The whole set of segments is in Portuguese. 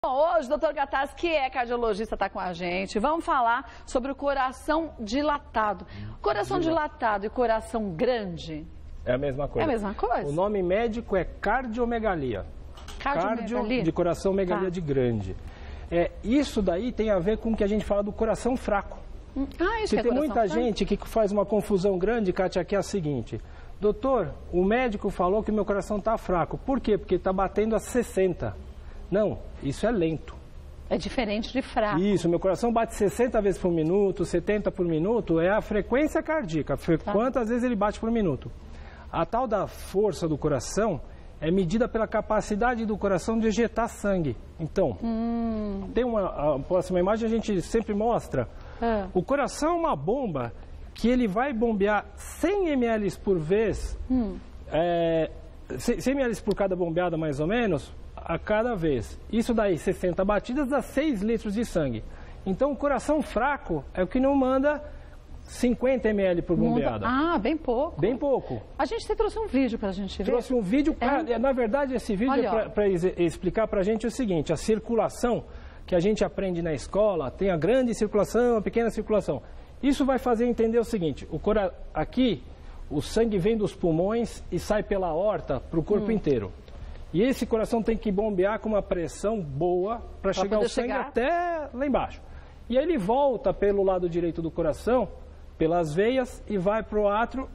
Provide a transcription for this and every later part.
Hoje, o doutor Gataz, que é cardiologista, está com a gente. Vamos falar sobre o coração dilatado. Coração dilatado e coração grande? É a mesma coisa. É a mesma coisa? O nome médico é cardiomegalia. Cardiomegalia? De coração, megalia de grande. Isso daí tem a ver com o que a gente fala do coração fraco. Isso tem muita gente que faz uma confusão grande, Kátia, que é a seguinte. Doutor, o médico falou que meu coração está fraco. Por quê? Porque está batendo a 60. Não, isso é lento. É diferente de fraco. Isso, meu coração bate 60 vezes por minuto, 70 por minuto, é a frequência cardíaca, quantas vezes ele bate por minuto. A tal da força do coração é medida pela capacidade do coração de ejetar sangue. Então, tem a próxima imagem a gente sempre mostra. O coração é uma bomba que ele vai bombear 100 ml por vez, 100 ml por cada bombeada mais ou menos, a cada vez. Isso daí, 60 batidas, dá 6 litros de sangue. Então, o coração fraco é o que não manda 50 ml por bombeada. Bem pouco. Bem pouco. A gente trouxe um vídeo para a gente ver. Trouxe um vídeo, na verdade, esse vídeo é para explicar para a gente o seguinte, a circulação que a gente aprende na escola, tem a grande circulação, a pequena circulação. Isso vai fazer entender o seguinte, aqui, o sangue vem dos pulmões e sai pela aorta para o corpo inteiro. E esse coração tem que bombear com uma pressão boa para chegar o sangue até lá embaixo. E aí ele volta pelo lado direito do coração, pelas veias, e vai para o átrio,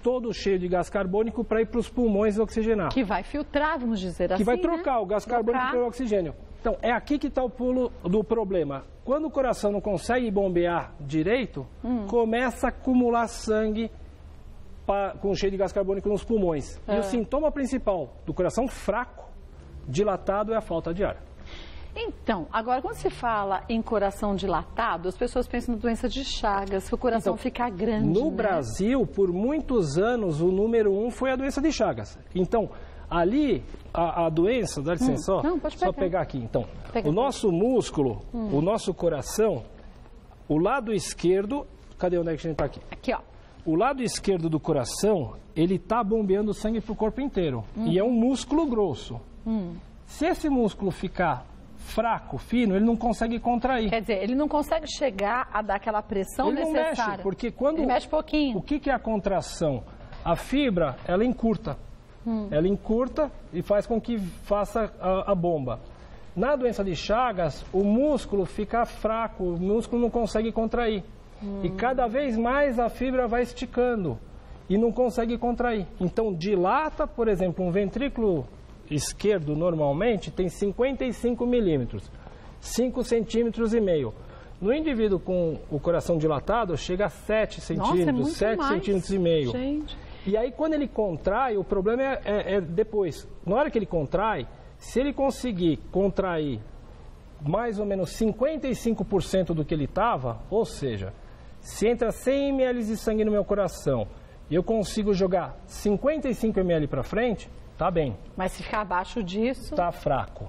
todo cheio de gás carbônico, para ir para os pulmões oxigenar. Que vai filtrar, vamos dizer assim, que vai trocar o gás carbônico pelo oxigênio. Então, é aqui que está o pulo do problema. Quando o coração não consegue bombear direito, começa a acumular sangue com cheio de gás carbônico nos pulmões. E o sintoma principal do coração fraco, dilatado, é a falta de ar. Então, agora quando se fala em coração dilatado, as pessoas pensam na doença de Chagas, que o coração fica grande. No Brasil, por muitos anos, o número 1 foi a doença de Chagas. Então, ali, a doença, dá licença, só pegar aqui. Então, o nosso músculo, o nosso coração, o lado esquerdo, cadê onde é que a gente está aqui? Aqui, ó. O lado esquerdo do coração, ele está bombeando sangue para o corpo inteiro. E é um músculo grosso. Se esse músculo ficar fraco, fino, ele não consegue contrair. Quer dizer, ele não consegue chegar a dar aquela pressão necessária. Ele não mexe, porque quando... Ele mexe pouquinho. O que é a contração? A fibra, ela encurta. Ela encurta e faz com que faça a bomba. Na doença de Chagas, o músculo fica fraco, o músculo não consegue contrair. E cada vez mais a fibra vai esticando e não consegue contrair. Então, dilata, por exemplo, um ventrículo esquerdo normalmente tem 55 milímetros, 5 centímetros e meio. No indivíduo com o coração dilatado, chega a 7 centímetros, 7 centímetros e meio. Gente. E aí, quando ele contrai, o problema é depois. Na hora que ele contrai, se ele conseguir contrair mais ou menos 55% do que ele estava, ou seja, se entra 100 ml de sangue no meu coração e eu consigo jogar 55 ml para frente, tá bem. Mas se ficar abaixo disso... Tá fraco.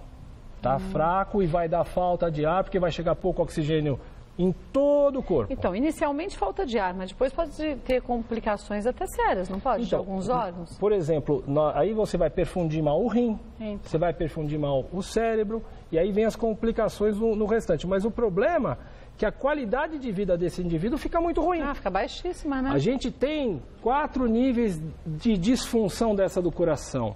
Tá fraco e vai dar falta de ar, porque vai chegar pouco oxigênio em todo o corpo. Então, inicialmente falta de ar, mas depois pode ter complicações até sérias, não pode? De alguns órgãos? Por exemplo, aí você vai perfundir mal o rim, você vai perfundir mal o cérebro, e aí vem as complicações no restante. Mas o problema é que a qualidade de vida desse indivíduo fica muito ruim. Fica baixíssima, né? A gente tem 4 níveis de disfunção dessa do coração.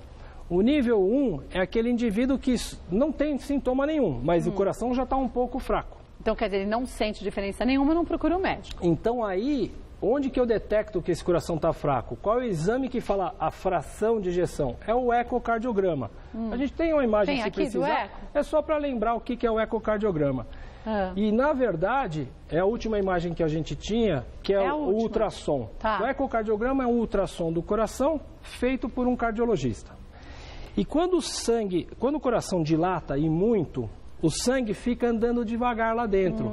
O nível 1 é aquele indivíduo que não tem sintoma nenhum, mas o coração já está um pouco fraco. Então, quer dizer, ele não sente diferença nenhuma, não procura o médico. Então, aí, onde que eu detecto que esse coração está fraco? Qual é o exame que fala a fração de ejeção? É o ecocardiograma. A gente tem uma imagem, se precisar. Do eco? É só para lembrar o que é o ecocardiograma. E, na verdade, é a última imagem que a gente tinha, que é o ultrassom. O ecocardiograma é um ultrassom do coração feito por um cardiologista. E quando o coração dilata e muito, o sangue fica andando devagar lá dentro.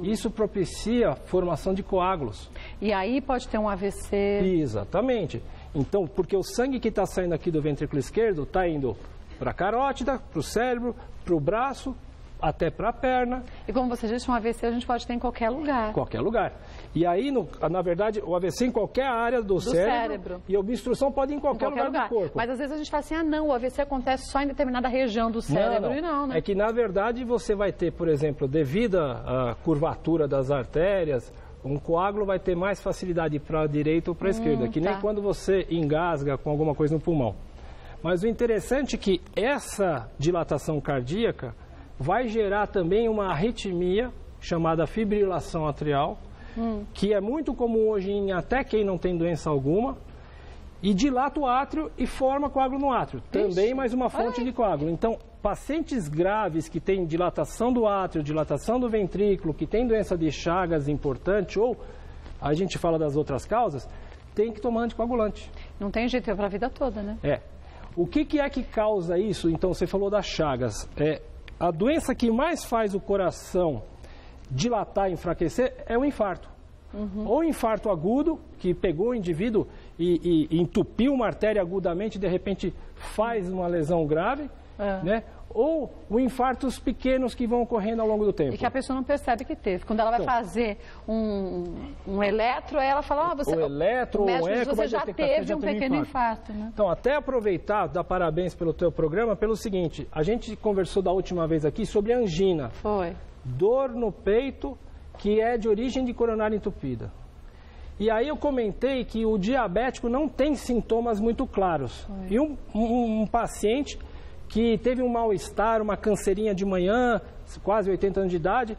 Isso propicia a formação de coágulos. E aí pode ter um AVC. Exatamente. Então, porque o sangue que está saindo aqui do ventrículo esquerdo está indo para a carótida, para o cérebro, para o braço até para a perna. E como você disse, um AVC a gente pode ter em qualquer lugar. Qualquer lugar. E aí, na verdade, o AVC em qualquer área do cérebro. E a obstrução pode ir em qualquer lugar do corpo. Mas às vezes a gente fala assim, não, o AVC acontece só em determinada região do cérebro. E não, né? É que, na verdade, você vai ter, por exemplo, devido à curvatura das artérias, um coágulo vai ter mais facilidade para a direita ou para a esquerda, que nem quando você engasga com alguma coisa no pulmão. Mas o interessante é que essa dilatação cardíaca vai gerar também uma arritmia chamada fibrilação atrial, que é muito comum hoje em até quem não tem doença alguma, e dilata o átrio e forma coágulo no átrio. Também mais uma fonte de coágulo. Então, pacientes graves que têm dilatação do átrio, dilatação do ventrículo, que têm doença de Chagas importante, ou a gente fala das outras causas, tem que tomar anticoagulante. Não tem jeito, é para a vida toda, né? O que é que causa isso? Então, você falou das Chagas. A doença que mais faz o coração dilatar e enfraquecer é o infarto. Ou infarto agudo, que pegou o indivíduo e entupiu uma artéria agudamente e de repente faz uma lesão grave, né? Ou o infartos pequenos que vão ocorrendo ao longo do tempo. E que a pessoa não percebe que teve. Quando ela vai fazer um eletro, aí ela fala, o eletro, o eco, você já teve um pequeno infarto, né? Então, até aproveitar, dar parabéns pelo teu programa, pelo seguinte, a gente conversou da última vez aqui sobre angina. Foi. Dor no peito, que é de origem de coronária entupida. E aí eu comentei que o diabético não tem sintomas muito claros. Foi. E um paciente que teve um mal-estar, uma canseirinha de manhã, quase 80 anos de idade,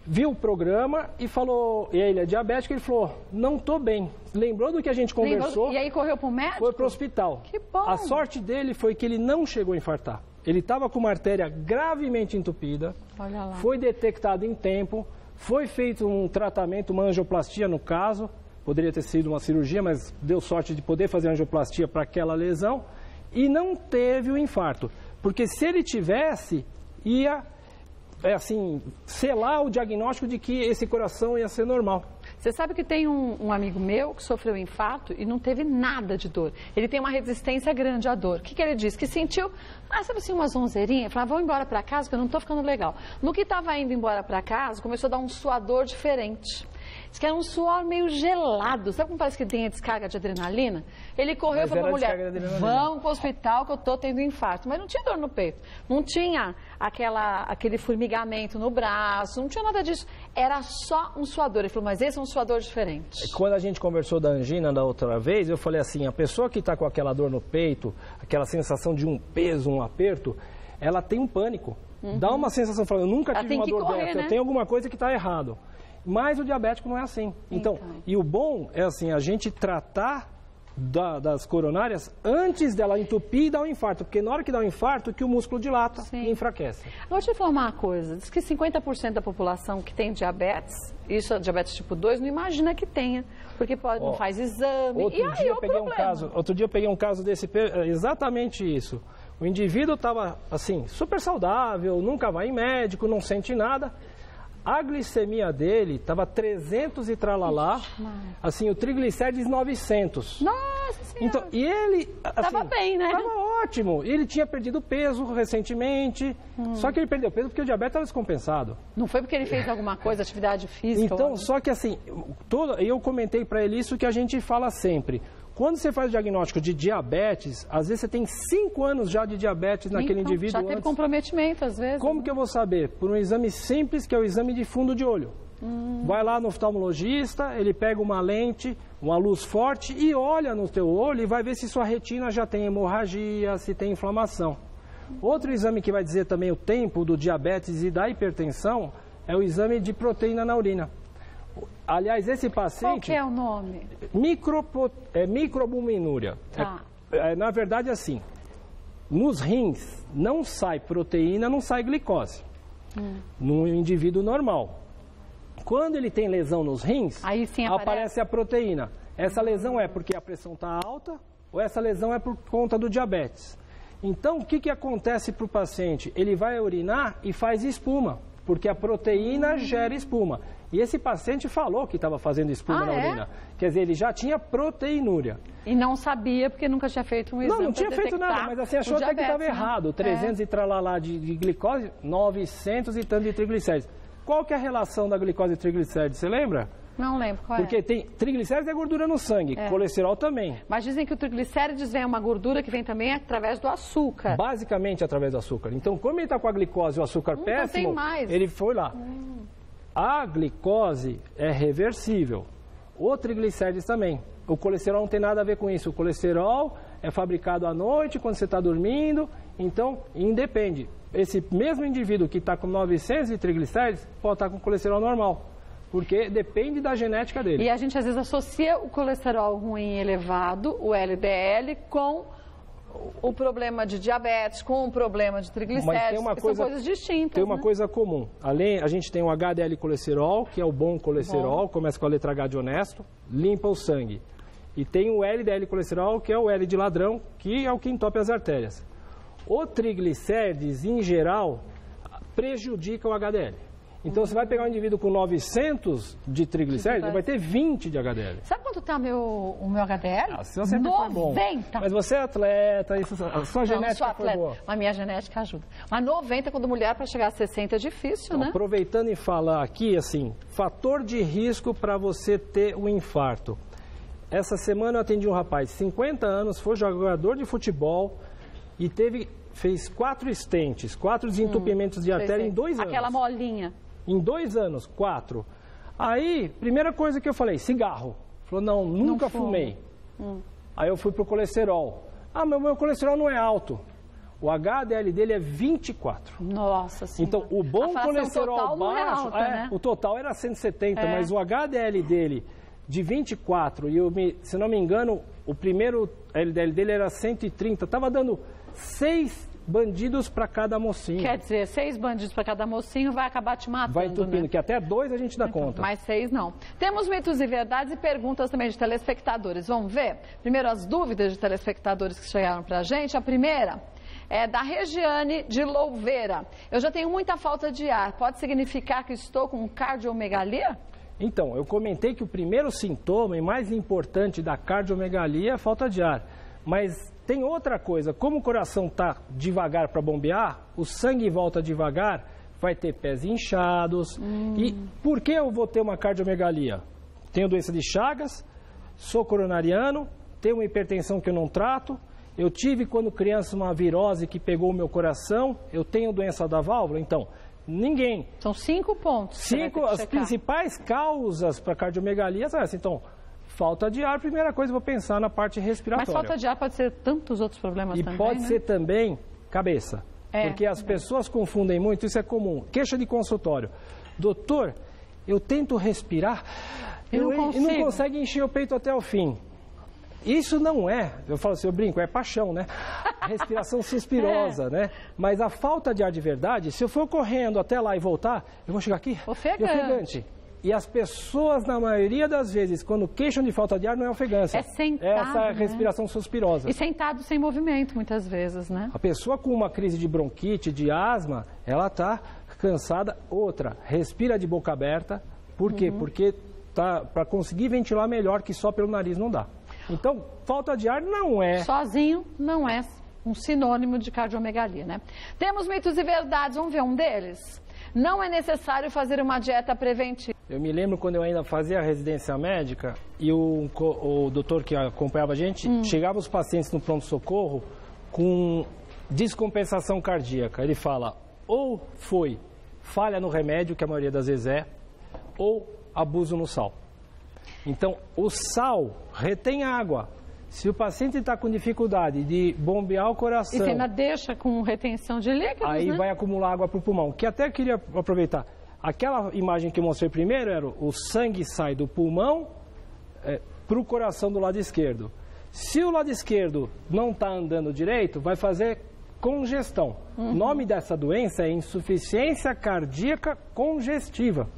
viu o programa e falou, e ele é diabético, ele falou, não estou bem. Lembrou do que a gente conversou? E aí correu para o médico? Foi para o hospital. Que bom! A sorte dele foi que ele não chegou a infartar. Ele estava com uma artéria gravemente entupida, olha lá, foi detectado em tempo, foi feito um tratamento, uma angioplastia no caso, poderia ter sido uma cirurgia, mas deu sorte de poder fazer angioplastia para aquela lesão, e não teve o infarto. Porque se ele tivesse, ia, selar o diagnóstico de que esse coração ia ser normal. Você sabe que tem um amigo meu que sofreu infarto e não teve nada de dor. Ele tem uma resistência grande à dor. O que ele disse? Que sentiu, sabe assim, umas onzeirinhas. Falava, vou embora para casa que eu não estou ficando legal. No que estava indo embora para casa, começou a dar um suador diferente. Diz que era um suor meio gelado. Sabe como parece que tem a descarga de adrenalina? Ele correu e falou para a mulher, vamos para o hospital que eu estou tendo infarto. Mas não tinha dor no peito. Não tinha aquele formigamento no braço. Não tinha nada disso. Era só um suador. Ele falou, mas esse é um suador diferente. Quando a gente conversou da angina da outra vez, eu falei assim, a pessoa que está com aquela dor no peito, aquela sensação de um peso, um aperto, ela tem um pânico. Dá uma sensação, eu nunca tive uma dor dessa, né? Eu tenho alguma coisa que está errado. Mas o diabético não é assim. Então, e o bom é assim, a gente tratar das coronárias antes dela entupir e dar um infarto. Porque na hora que dá um infarto, que o músculo dilata e enfraquece. Agora, deixa eu falar uma coisa. Diz que 50% da população que tem diabetes, isso é diabetes tipo 2, não imagina que tenha. Porque não faz exame. Outro dia eu peguei um caso desse, exatamente isso. O indivíduo estava, assim, super saudável, nunca vai em médico, não sente nada. A glicemia dele estava 300 e tralalá, assim, o triglicérides 900. Nossa Senhora! Então, e ele... Estava bem, né? Estava ótimo. Ele tinha perdido peso recentemente, só que ele perdeu peso porque o diabetes estava descompensado. Não foi porque ele fez alguma coisa, atividade física? Então, só que assim, eu comentei para ele isso que a gente fala sempre. Quando você faz o diagnóstico de diabetes, às vezes você tem 5 anos já de diabetes naquele indivíduo. Já teve comprometimento, às vezes. Como que eu vou saber? Por um exame simples, que é o exame de fundo de olho. Vai lá no oftalmologista, ele pega uma lente, uma luz forte e olha no teu olho e vai ver se sua retina já tem hemorragia, se tem inflamação. Outro exame que vai dizer também o tempo do diabetes e da hipertensão é o exame de proteína na urina. Aliás, esse paciente... Qual que é o nome? Microalbuminúria. Tá. Na verdade, assim, nos rins não sai proteína, não sai glicose. No indivíduo normal. Quando ele tem lesão nos rins, aí sim aparece a proteína. Essa lesão é porque a pressão está alta ou essa lesão é por conta do diabetes. Então, o que acontece para o paciente? Ele vai urinar e faz espuma. porque a proteína gera espuma. E esse paciente falou que estava fazendo espuma na urina. Quer dizer, ele já tinha proteinúria. E não sabia, porque nunca tinha feito um exame. Não tinha feito nada, mas assim, achou até que estava errado. 300 e tralalá de glicose, 900 e tanto de triglicéridos. Qual que é a relação da glicose e triglicéridos? Você lembra? Não lembro qual Porque tem triglicéridos é gordura no sangue, colesterol também. Mas dizem que o triglicérides é uma gordura que vem também através do açúcar. Basicamente através do açúcar. Então, como ele está com a glicose e o açúcar péssimo, tem mais. ele foi lá. A glicose é reversível. O triglicérides também. O colesterol não tem nada a ver com isso. O colesterol é fabricado à noite, quando você está dormindo. Então, independe. Esse mesmo indivíduo que está com 900 de triglicérides pode estar com colesterol normal. Porque depende da genética dele. E a gente às vezes associa o colesterol ruim elevado, o LDL, com o problema de diabetes, com o problema de triglicéridos, que são coisas distintas. Tem uma coisa comum. Além, a gente tem o HDL colesterol, que é o bom colesterol, começa com a letra H de honesto, limpa o sangue. E tem o LDL colesterol, que é o L de ladrão, que é o que entope as artérias. O triglicérides, em geral, prejudica o HDL. Então, você vai pegar um indivíduo com 900 de triglicéridos, ele vai ter 20 de HDL. Sabe quanto está o meu HDL? Se você 90. Mas você é atleta, a sua genética foi boa. Mas minha genética ajuda. Mas 90, quando mulher, para chegar a 60 é difícil, né? Aproveitando e falar aqui, assim, fator de risco para você ter um infarto. Essa semana eu atendi um rapaz, 50 anos, foi jogador de futebol e fez 4 stents, 4 desentupimentos de artéria em 2 anos. Aquela molinha. Em 2 anos, 4. Aí, primeira coisa que eu falei, cigarro. Falou, não, nunca fumei. Aí eu fui pro colesterol. Ah, mas meu colesterol não é alto. O HDL dele é 24. Nossa Senhora. Então, o bom colesterol baixo, é alta, né? O total era 170, mas o HDL dele de 24, e se não me engano, o primeiro LDL dele era 130. Tava dando 6 bandidos para cada mocinho. Quer dizer, 6 bandidos para cada mocinho vai acabar te matando, vai entupindo, né? Que até 2 a gente dá conta. Mas 6 não. Temos mitos e verdades e perguntas também de telespectadores. Vamos ver? Primeiro, as dúvidas de telespectadores que chegaram para a gente. A primeira é da Regiane de Louveira. Eu já tenho muita falta de ar. Pode significar que estou com cardiomegalia? Então, eu comentei que o primeiro sintoma e mais importante da cardiomegalia é a falta de ar. Mas tem outra coisa, como o coração está devagar para bombear, o sangue volta devagar, vai ter pés inchados. E por que eu vou ter uma cardiomegalia? Tenho doença de Chagas, sou coronariano, tenho uma hipertensão que eu não trato, eu tive quando criança uma virose que pegou o meu coração, eu tenho doença da válvula, então ninguém. São 5 pontos. 5, as principais causas para cardiomegalia são essas. Então, falta de ar, primeira coisa, eu vou pensar na parte respiratória. Mas falta de ar pode ser tantos outros problemas também, E pode ser também cabeça. Porque as pessoas confundem muito, isso é comum. Queixa de consultório. Doutor, eu tento respirar e não consegue encher o peito até o fim. Isso não é, eu falo assim, eu brinco, é paixão, né? Respiração suspirosa, né? Mas a falta de ar de verdade, se eu for correndo até lá e voltar, eu vou chegar aqui ofegante. E as pessoas, na maioria das vezes, quando queixam de falta de ar, não é ofegância. É sentado, essa é a respiração suspirosa. E sentado sem movimento, muitas vezes, né? A pessoa com uma crise de bronquite, de asma, ela está cansada. Outra, respira de boca aberta. Por quê? Porque para conseguir ventilar melhor, que só pelo nariz não dá. Então, falta de ar não é... Sozinho não é um sinônimo de cardiomegalia, né? Temos mitos e verdades, vamos ver um deles? Não é necessário fazer uma dieta preventiva. Eu me lembro quando eu ainda fazia a residência médica e o doutor que acompanhava a gente, chegava os pacientes no pronto-socorro com descompensação cardíaca. Ele fala, ou foi falha no remédio, que a maioria das vezes é, ou abuso no sal. Então, o sal retém água. Se o paciente está com dificuldade de bombear o coração... E você ainda deixa com retenção de líquidos, aí vai acumular água para o pulmão. Que até queria aproveitar. Aquela imagem que eu mostrei primeiro era o sangue sai do pulmão para o coração do lado esquerdo. Se o lado esquerdo não está andando direito, vai fazer congestão. O nome dessa doença é insuficiência cardíaca congestiva.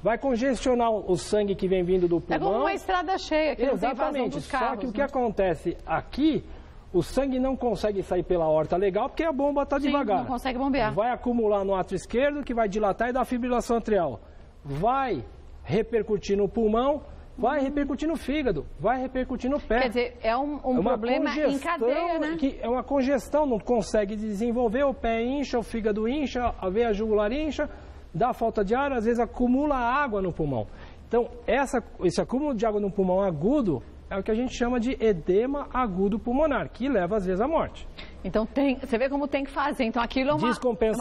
Vai congestionar o sangue que vem vindo do pulmão. É como uma estrada cheia, que não tem vazão Exatamente. dos carros. Só que o que acontece aqui, o sangue não consegue sair pela aorta legal porque a bomba está devagar. Não consegue bombear. Vai acumular no átrio esquerdo, que vai dilatar e dar fibrilação atrial. Vai repercutir no pulmão, vai repercutir no fígado, vai repercutir no pé. Quer dizer, é um problema em cadeia, né? Que é uma congestão, não consegue desenvolver, o pé incha, o fígado incha, a veia jugular incha, dá falta de ar, às vezes acumula água no pulmão. Então, esse acúmulo de água no pulmão agudo é o que a gente chama de edema agudo pulmonar, que leva às vezes à morte. Então, você vê como tem que fazer. Então, aquilo é uma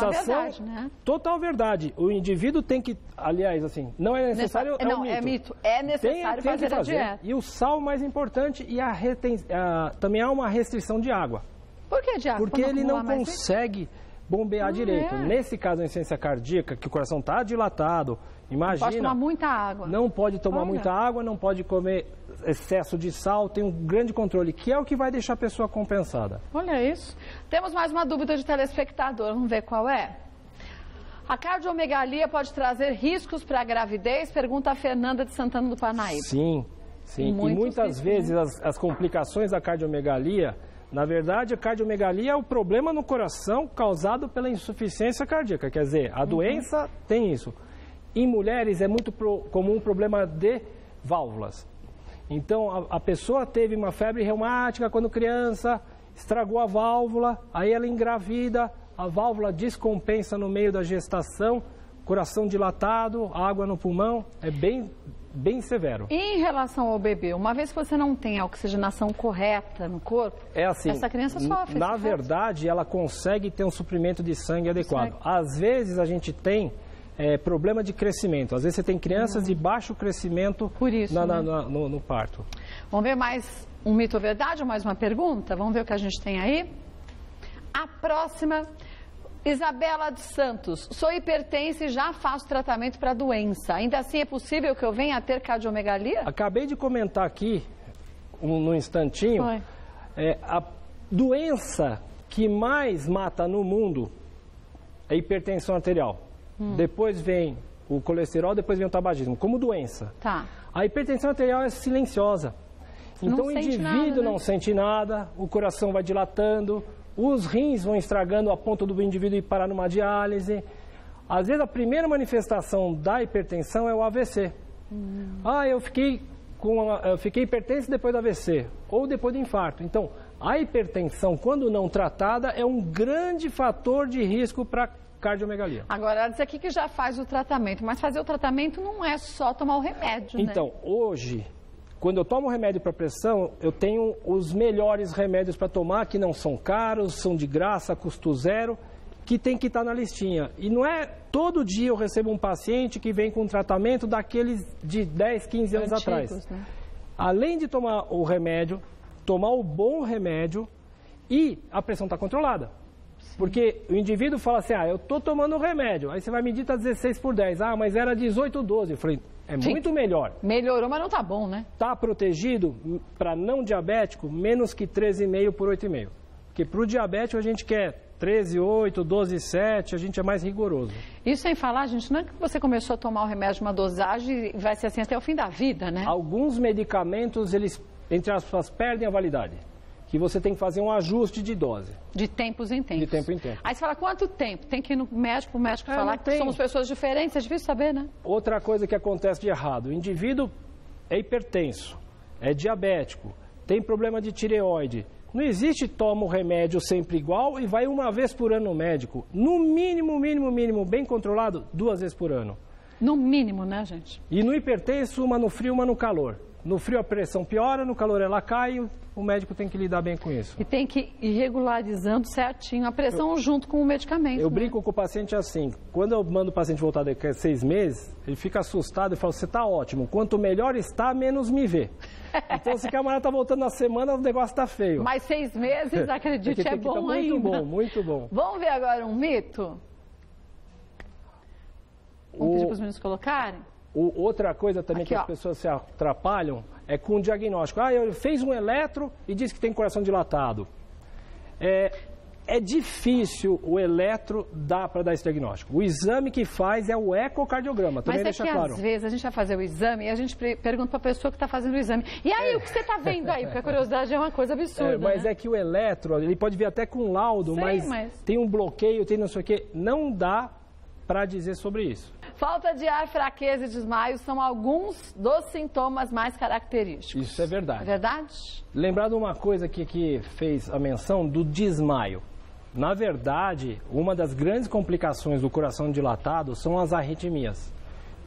verdade, né? Total verdade. O indivíduo tem que, aliás, assim, não é necessário, é um mito. É mito. É necessário fazer a dieta. E o sal mais importante e também há uma restrição de água. Por que de água? Porque ele não consegue bombear direito. Nesse caso, a insuficiência cardíaca, que o coração está dilatado, imagina... Não pode tomar muita água. Não pode tomar muita água, não pode comer excesso de sal, tem um grande controle, que é o que vai deixar a pessoa compensada. Olha isso. Temos mais uma dúvida de telespectador, vamos ver qual é. A cardiomegalia pode trazer riscos para a gravidez? Pergunta a Fernanda de Santana do Parnaíba. Sim. E muitas vezes as complicações da cardiomegalia, na verdade, a cardiomegalia é o problema no coração causado pela insuficiência cardíaca, quer dizer, a doença tem isso. Em mulheres é muito comum o problema de válvulas. Então, a pessoa teve uma febre reumática quando criança, estragou a válvula, aí ela engravida, a válvula descompensa no meio da gestação, coração dilatado, água no pulmão, é bem severo. E em relação ao bebê, uma vez que você não tem a oxigenação correta no corpo, essa criança sofre. Na verdade, ela consegue ter um suprimento de sangue adequado. Às vezes a gente tem problema de crescimento. Às vezes você tem crianças de baixo crescimento no parto. Vamos ver mais um mito ou verdade ou mais uma pergunta? Vamos ver o que a gente tem aí? A próxima, Isabela dos Santos. Sou hipertensa e já faço tratamento para a doença. Ainda assim é possível que eu venha a ter cardiomegalia? Acabei de comentar aqui, no instantinho, a doença que mais mata no mundo é a hipertensão arterial. Depois vem o colesterol, depois vem o tabagismo, como doença. Tá. A hipertensão arterial é silenciosa. Então o indivíduo não sente nada, o coração vai dilatando, os rins vão estragando a ponto do indivíduo ir parar numa diálise. Às vezes a primeira manifestação da hipertensão é o AVC. Eu fiquei hipertenso depois do AVC, ou depois do infarto. Então, a hipertensão, quando não tratada, é um grande fator de risco para cardiomegalia. Agora, ela diz aqui que já faz o tratamento, mas fazer o tratamento não é só tomar o remédio, Então, hoje, quando eu tomo remédio para pressão, eu tenho os melhores remédios para tomar, que não são caros, são de graça, custo zero, que tem que estar na listinha. E não é todo dia eu recebo um paciente que vem com um tratamento daqueles de 10, 15 anos atrás. Né? Além de tomar o remédio, tomar o bom remédio e a pressão está controlada. Porque o indivíduo fala assim, eu estou tomando o remédio, aí você vai medir, está 16/10, mas era 18/12. Eu falei, muito melhor. Melhorou, mas não está bom, né? Está protegido, para não diabético, menos que 13,5 por 8,5. Porque para o diabético a gente quer 13,8, 12,7, a gente é mais rigoroso. Isso sem falar, gente, não é que você começou a tomar o remédio uma dosagem e vai ser assim até o fim da vida, né? Alguns medicamentos, eles, entre aspas, perdem a validade. Que você tem que fazer um ajuste de dose. De tempos em tempos. De tempo em tempo. Aí você fala, quanto tempo? Tem que ir no médico, o médico falar que somos pessoas diferentes, é difícil saber, né? Outra coisa que acontece de errado, o indivíduo é hipertenso, é diabético, tem problema de tireoide. Não existe toma o remédio sempre igual e vai uma vez por ano no médico. No mínimo, bem controlado, 2 vezes por ano. No mínimo, né, gente? E no hipertenso, uma no frio, uma no calor. No frio a pressão piora, no calor ela cai, o médico tem que lidar bem com isso. E tem que ir regularizando certinho a pressão junto com o medicamento. Eu brinco com o paciente assim, quando eu mando o paciente voltar daqui a 6 meses, ele fica assustado e fala, você está ótimo, quanto melhor está, menos me vê. Então se a camarada está voltando na semana, o negócio está feio. Mas 6 meses, acredite, é bom ainda. Muito bom, muito bom. Vamos ver agora um mito? Vamos pedir para os meninos colocarem? Outra coisa também aqui, que as pessoas se atrapalham é com o diagnóstico. Ele fez um eletro e disse que tem coração dilatado. É difícil o eletro para dar esse diagnóstico. O exame que faz é o ecocardiograma, também deixa claro. Mas é que às vezes a gente vai fazer o exame e a gente pergunta para a pessoa que está fazendo o exame. E aí, o que você está vendo aí? Porque a curiosidade é uma coisa absurda, mas né? é que o eletro, ele pode vir até com laudo, mas tem um bloqueio, tem não sei o quê. Não dá para dizer sobre isso. Falta de ar, fraqueza e desmaio são alguns dos sintomas mais característicos. Isso é verdade. É verdade? Lembrar de uma coisa que fez a menção do desmaio. Na verdade, uma das grandes complicações do coração dilatado são as arritmias.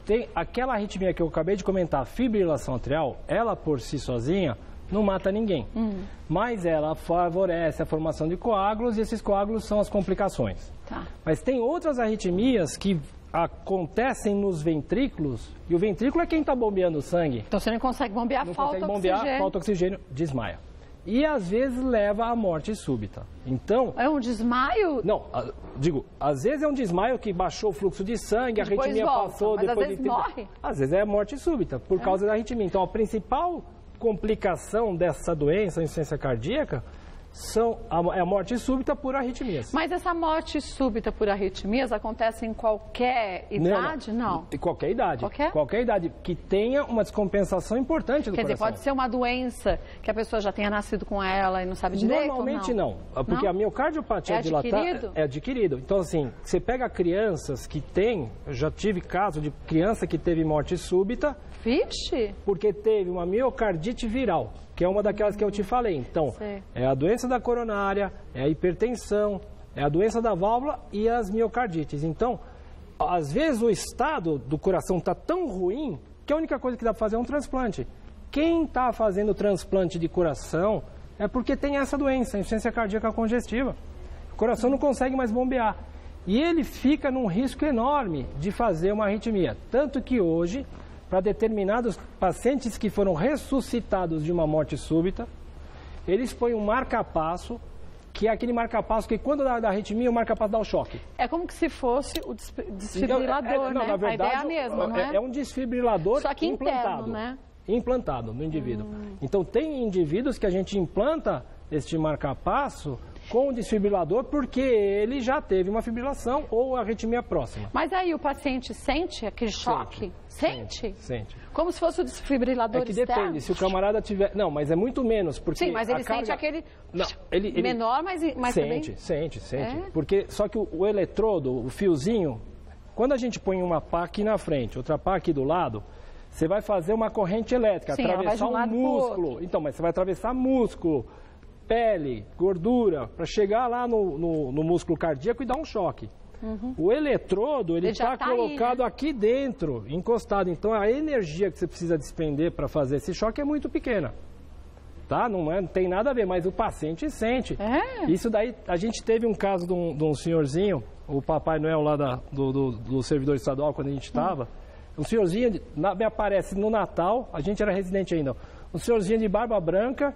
Tem aquela arritmia que eu acabei de comentar, a fibrilação atrial, ela por si sozinha não mata ninguém. Mas ela favorece a formação de coágulos e esses coágulos são as complicações. Tá. Mas tem outras arritmias que acontecem nos ventrículos e o ventrículo é quem está bombeando o sangue. Então você não consegue bombear, falta oxigênio, desmaia. E às vezes leva à morte súbita. Então... É um desmaio? Não, às vezes é um desmaio que baixou o fluxo de sangue, a arritmia passou, mas depois às vezes morre. Às vezes é morte súbita, por causa da arritmia. Então a principal complicação dessa doença, a insuficiência cardíaca, é a morte súbita por arritmias. Mas essa morte súbita por arritmias acontece em qualquer idade? Não. Em qualquer idade. Qualquer idade que tenha uma descompensação importante do coração. Quer dizer, pode ser uma doença que a pessoa já tenha nascido com ela e não sabe direito? Normalmente não. Porque a miocardiopatia dilatada é adquirido. Então, assim, você pega crianças que têm, eu já tive caso de criança que teve morte súbita. Vixe! Porque teve uma miocardite viral, que é uma daquelas que eu te falei. Então, é a doença da coronária, é a hipertensão, é a doença da válvula e as miocardites. Então, às vezes o estado do coração está tão ruim que a única coisa que dá para fazer é um transplante. Quem está fazendo transplante de coração é porque tem essa doença, a insuficiência cardíaca congestiva. O coração não consegue mais bombear. E ele fica num risco enorme de fazer uma arritmia. Tanto que hoje, para determinados pacientes que foram ressuscitados de uma morte súbita, eles põem um marca-passo, que é aquele marca-passo que quando dá arritmia, o marca-passo dá o choque. É como que se fosse o desfibrilador, né? Na verdade, a ideia é a mesma, não é? É um desfibrilador só que implantado, interno, né? Implantado no indivíduo. Então, tem indivíduos que a gente implanta este marca-passo com o desfibrilador porque ele já teve uma fibrilação ou arritmia próxima. Mas aí o paciente sente aquele choque? Sente? Sente. Como se fosse o desfibrilador externo? É que depende, se o camarada tiver... Não, mas é muito menos, porque... Sim, mas ele sente aquele... Não, ele... Menor, mas também... Sente. Porque, só que o eletrodo, o fiozinho, quando a gente põe uma pá aqui na frente, outra pá aqui do lado, você vai fazer uma corrente elétrica, atravessar um músculo. Então, mas você vai atravessar músculo, pele, gordura, para chegar lá no músculo cardíaco e dar um choque. O eletrodo, ele está colocado aqui dentro, encostado. Então, a energia que você precisa despender para fazer esse choque é muito pequena. Tá? Não tem nada a ver, mas o paciente sente. Isso daí, a gente teve um caso de um senhorzinho, o Papai Noel lá do servidor estadual, quando a gente estava. Um senhorzinho, me aparece no Natal, a gente era residente ainda, um senhorzinho de barba branca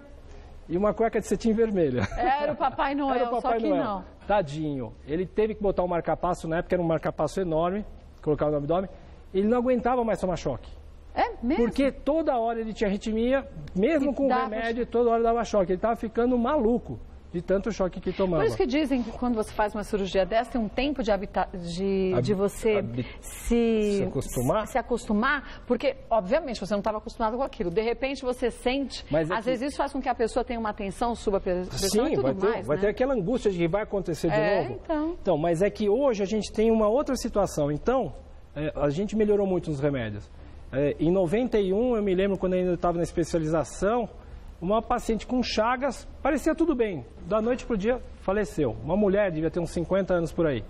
e uma cueca de cetim vermelha. Era o Papai Noel, era o Papai só que Noel. não. Tadinho. Ele teve que botar um marca-passo, na época era um marca-passo enorme, colocava no abdômen, ele não aguentava mais tomar choque. É mesmo? Porque toda hora ele tinha arritmia, mesmo com o remédio, toda hora dava choque. Ele estava ficando maluco de tanto choque que tomava. Por isso que dizem que quando você faz uma cirurgia dessa, tem um tempo de você se acostumar, porque, obviamente, você não estava acostumado com aquilo. De repente, você sente, às vezes isso faz com que a pessoa tenha uma tensão, suba a pressão e tudo mais, vai ter aquela angústia de que vai acontecer de novo. Então, mas é que hoje a gente tem uma outra situação. Então, a gente melhorou muito nos remédios. Em 91, eu me lembro, quando eu ainda estava na especialização, uma paciente com chagas, parecia tudo bem. Da noite para o dia, faleceu. Uma mulher, devia ter uns 50 anos por aí.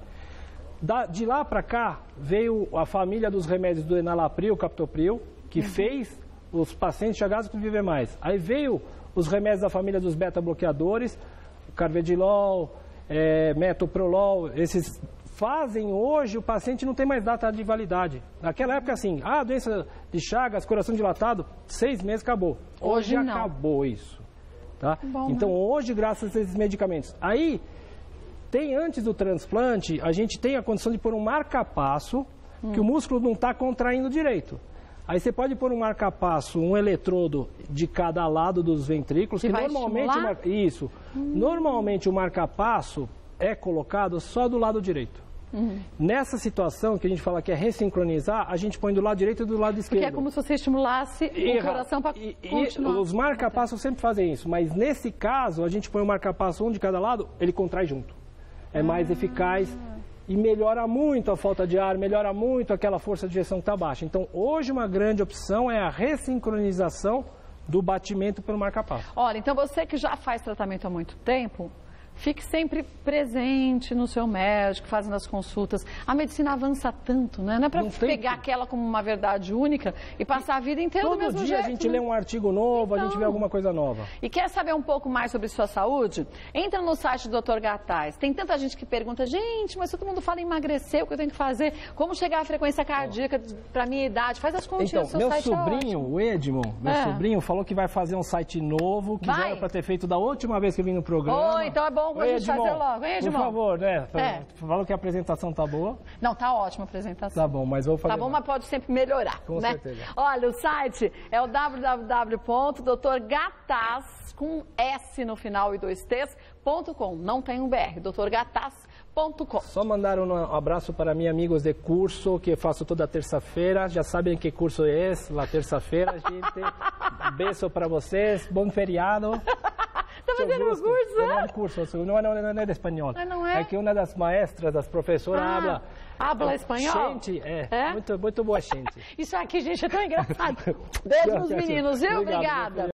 De lá para cá, veio a família dos remédios do enalapril, captopril, que fez os pacientes chagados para viver mais. Aí veio os remédios da família dos beta-bloqueadores, carvedilol, metoprolol, esses fazem hoje, o paciente não tem mais data de validade. Naquela época, assim, doença de Chagas, coração dilatado, 6 meses, acabou. Hoje não. Acabou isso. Tá? Bom, então, hoje, graças a esses medicamentos. Aí, antes do transplante, a gente tem a condição de pôr um marca-passo, que o músculo não está contraindo direito. Aí você pode pôr um marca-passo, um eletrodo de cada lado dos ventrículos, que normalmente normalmente o marca-passo é colocado só do lado direito. Nessa situação que a gente fala que é ressincronizar, a gente põe do lado direito e do lado esquerdo. Porque é como se você estimulasse o coração para continuar. Os marca-passos sempre fazem isso, mas nesse caso, a gente põe o marca-passo um de cada lado, ele contrai junto. É mais eficaz e melhora muito a falta de ar, melhora muito aquela força de ejeção que está baixa. Então, hoje uma grande opção é a ressincronização do batimento pelo marca-passo. Olha, então você que já faz tratamento há muito tempo, fique sempre presente no seu médico, fazendo as consultas. A medicina avança tanto, né? Não é para pegar aquela como uma verdade única e passar a vida inteira do mesmo jeito. Todo dia a gente lê um artigo novo, a gente vê alguma coisa nova. E quer saber um pouco mais sobre sua saúde? Entra no site do Dr. Gataz. Tem tanta gente que pergunta, gente, mas todo mundo fala em emagrecer, o que eu tenho que fazer? Como chegar à frequência cardíaca para minha idade? Faz as continhas do seu site. Meu sobrinho, o Edmond, sobrinho, falou que vai fazer um site novo, que já era para ter feito da última vez que eu vim no programa. Oh, então é bom pra gente fazer logo, hein, Edmond? Por favor, né? Falou que a apresentação tá boa. Não, tá ótima a apresentação. Tá bom, mas vou fazer. Tá bom, mas pode sempre melhorar. Com certeza. Olha, o site é o www.drgataz, com S no final e 2 T's.com. Não tem um BR, drgataz.com. Só mandar um abraço para meus amigos de curso que faço toda terça-feira. Já sabem que curso é esse, lá terça-feira, gente. Beijo para vocês, bom feriado. Está fazendo um curso, né? É um curso, não é de espanhol. Ah, não é? É que uma das maestras, das professoras, habla espanhol? Gente, muito boa gente. Isso aqui, gente, é tão engraçado. Beijo nos meninos, viu? Obrigada.